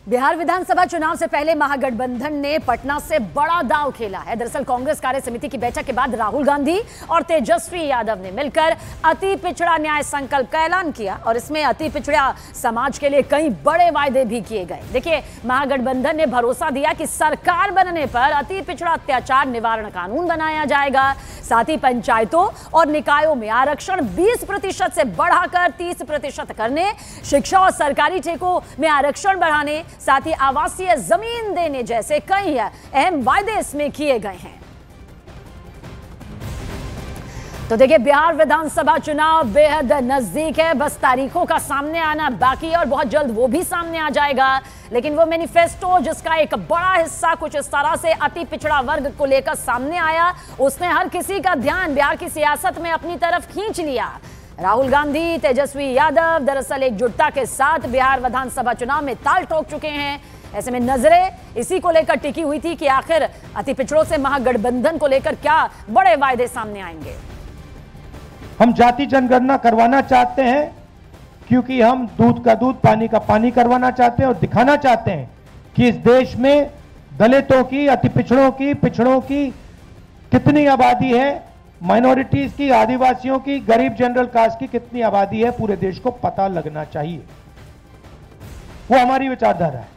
बिहार विधानसभा चुनाव से पहले महागठबंधन ने पटना से बड़ा दांव खेला है। दरअसल कांग्रेस कार्य समिति की बैठक के बाद राहुल गांधी और तेजस्वी यादव ने मिलकर अति पिछड़ा न्याय संकल्प का ऐलान किया और इसमें अति पिछड़ा समाज के लिए कई बड़े वायदे भी किए गए। देखिए, महागठबंधन ने भरोसा दिया कि सरकार बनने पर अति पिछड़ा अत्याचार निवारण कानून बनाया जाएगा। साथ ही पंचायतों और निकायों में आरक्षण 20% से बढ़ाकर 30% करने, शिक्षा और सरकारी ठेकों में आरक्षण बढ़ाने, साथ ही आवासीय जमीन देने जैसे कई अहम वायदे इसमें किए गए हैं। तो देखिए, बिहार विधानसभा चुनाव बेहद नजदीक है, बस तारीखों का सामने आना बाकी है और बहुत जल्द वो भी सामने आ जाएगा। लेकिन वो मैनिफेस्टो जिसका एक बड़ा हिस्सा कुछ इस तरह से अति पिछड़ा वर्ग को लेकर सामने आया, उसने हर किसी का ध्यान बिहार की सियासत में अपनी तरफ खींच लिया। राहुल गांधी, तेजस्वी यादव दरअसल एकजुटता के साथ बिहार विधानसभा चुनाव में ताल ठोक चुके हैं। ऐसे में नजरें इसी को लेकर टिकी हुई थी कि आखिर अति पिछड़ों से महागठबंधन को लेकर क्या बड़े वायदे सामने आएंगे। हम जाति जनगणना करवाना चाहते हैं क्योंकि हम दूध का दूध, पानी का पानी करवाना चाहते हैं और दिखाना चाहते हैं कि इस देश में दलितों की, अति पिछड़ों की कितनी आबादी है, माइनॉरिटीज की, आदिवासियों की, गरीब जनरल कास्ट की कितनी आबादी है, पूरे देश को पता लगना चाहिए। वो हमारी विचारधारा है।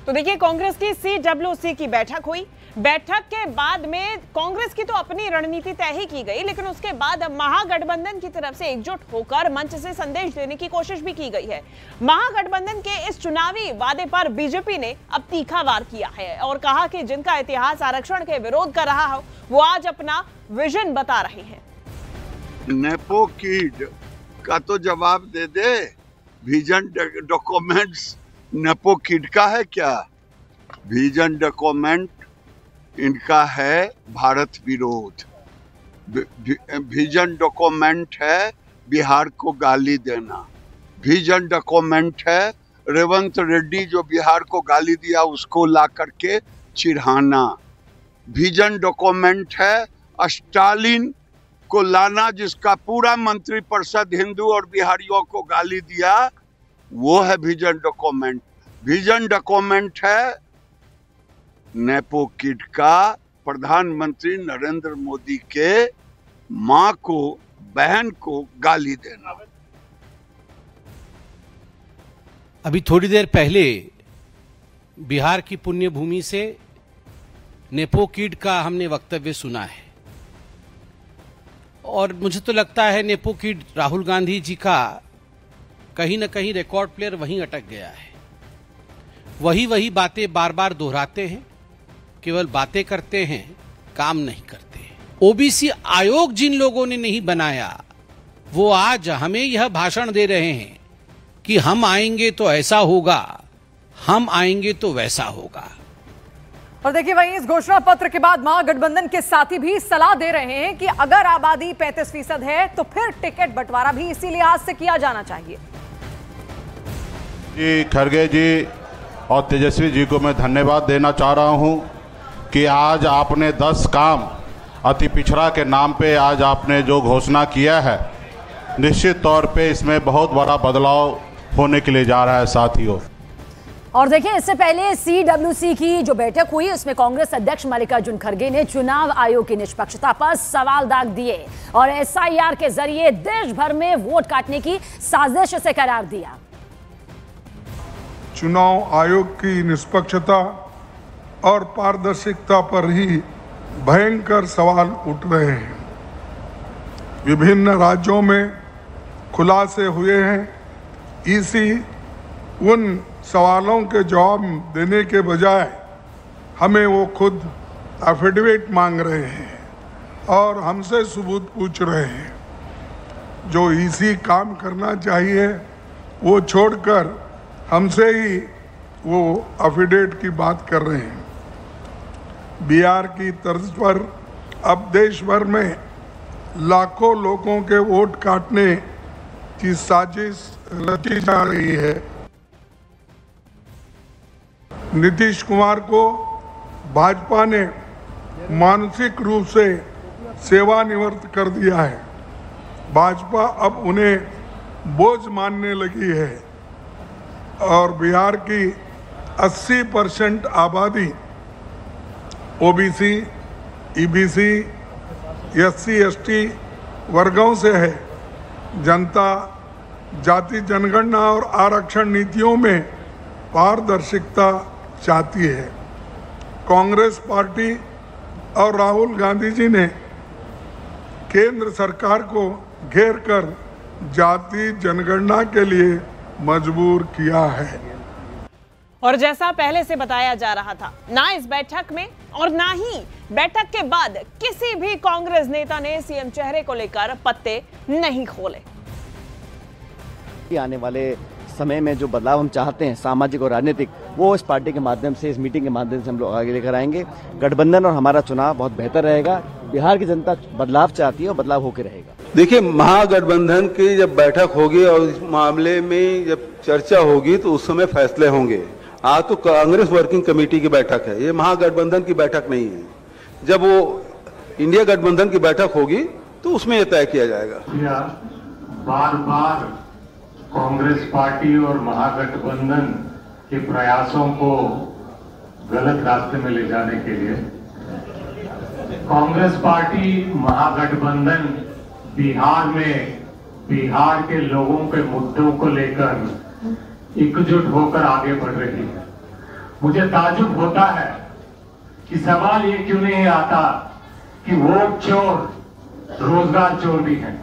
तो देखिए, कांग्रेस की CWC की बैठक हुई। बैठक के बाद में कांग्रेस की तो अपनी रणनीति तय ही की गई, लेकिन उसके बाद महागठबंधन की तरफ से एकजुट होकर मंच से संदेश देने की कोशिश भी की गई है। महागठबंधन के इस चुनावी वादे पर बीजेपी ने अब तीखा वार किया है और कहा कि जिनका इतिहास आरक्षण के विरोध कर रहा हो, वो आज अपना विजन बता रहे हैं। नेपो किड का तो जवाब दे दे। विजन डॉक्यूमेंट्स नेपो किड का है क्या? विजन डॉक्यूमेंट इनका है भारत विरोध। विजन डॉक्यूमेंट है बिहार को गाली देना। विजन डॉक्यूमेंट है रेवंत रेड्डी जो बिहार को गाली दिया उसको ला करके चिढ़ाना। विजन डॉक्यूमेंट है स्टालिन को लाना जिसका पूरा मंत्रिपरिषद हिंदू और बिहारियों को गाली दिया, वो है विजन डॉक्यूमेंट। विजन डॉक्यूमेंट है नेपो किड का प्रधानमंत्री नरेंद्र मोदी के मां को, बहन को गाली देना। अभी थोड़ी देर पहले बिहार की पुण्य भूमि से नेपो किड का हमने वक्तव्य सुना है और मुझे तो लगता है नेपो किड राहुल गांधी जी का कहीं ना कहीं रिकॉर्ड प्लेयर वहीं अटक गया है। वही बातें बार बार दोहराते हैं, केवल बातें करते हैं, काम नहीं करते। ओबीसी आयोग जिन लोगों ने नहीं बनाया, वो आज हमें यह भाषण दे रहे हैं कि हम आएंगे तो ऐसा होगा, हम आएंगे तो वैसा होगा। और देखिए, वहीं इस घोषणा पत्र के बाद महागठबंधन के साथी भी सलाह दे रहे हैं कि अगर आबादी 35% है तो फिर टिकट बंटवारा भी इसी लिहाज से किया जाना चाहिए। जी खड़गे जी और तेजस्वी जी को मैं धन्यवाद देना चाह रहा हूं कि आज आपने 10 काम अति पिछड़ा के नाम पे आज आपने जो घोषणा किया है, निश्चित तौर पे इसमें बहुत बड़ा बदलाव होने के लिए जा रहा है साथियों। और देखिए, इससे पहले CWC की जो बैठक हुई उसमें कांग्रेस अध्यक्ष मल्लिकार्जुन खड़गे ने चुनाव आयोग की निष्पक्षता पर सवाल दाग दिए और SIR के जरिए देश भर में वोट काटने की साजिश से करार दिया। चुनाव आयोग की निष्पक्षता और पारदर्शिता पर ही भयंकर सवाल उठ रहे हैं। विभिन्न राज्यों में खुलासे हुए हैं। इसी उन सवालों के जवाब देने के बजाय हमें वो खुद एफिडेविट मांग रहे हैं और हमसे सबूत पूछ रहे हैं। जो इसी काम करना चाहिए वो छोड़कर हमसे ही वो एफिडेविट की बात कर रहे हैं। बिहार की तर्ज पर अब देश भर में लाखों लोगों के वोट काटने की साजिश रची जा रही है। नीतीश कुमार को भाजपा ने मानसिक रूप से सेवानिवृत्त कर दिया है। भाजपा अब उन्हें बोझ मानने लगी है। और बिहार की 80% आबादी ओबीसी, ईबीसी, एससी, एसटी वर्गों से है। जनता जाति जनगणना और आरक्षण नीतियों में पारदर्शिता चाहती है। कांग्रेस पार्टी और राहुल गांधी जी ने केंद्र सरकार को घेर कर जाति जनगणना के लिए मजबूर किया है। और जैसा पहले से बताया जा रहा था, ना इस बैठक में और ना ही बैठक के बाद किसी भी कांग्रेस नेता ने सीएम चेहरे को लेकर पत्ते नहीं खोले। आने वाले समय में जो बदलाव हम चाहते हैं, सामाजिक और राजनीतिक, वो इस पार्टी के माध्यम से, इस मीटिंग के माध्यम से हम लोग आगे लेकर आएंगे। गठबंधन और हमारा चुनाव बहुत बेहतर रहेगा। बिहार की जनता बदलाव चाहती है और बदलाव होकर रहेगा। देखिए, महागठबंधन की जब बैठक होगी और इस मामले में जब चर्चा होगी तो उस समय फैसले होंगे। आज तो कांग्रेस वर्किंग कमेटी की बैठक है, ये महागठबंधन की बैठक नहीं है। जब वो इंडिया गठबंधन की बैठक होगी तो उसमें यह तय किया जाएगा। बार बार कांग्रेस पार्टी और महागठबंधन के प्रयासों को गलत रास्ते में ले जाने के लिए कांग्रेस पार्टी, महागठबंधन बिहार में बिहार के लोगों के मुद्दों को लेकर एकजुट होकर आगे बढ़ रही है। मुझे ताज्जुब होता है कि सवाल ये क्यों नहीं आता कि वोट चोर रोजगार चोर भी है।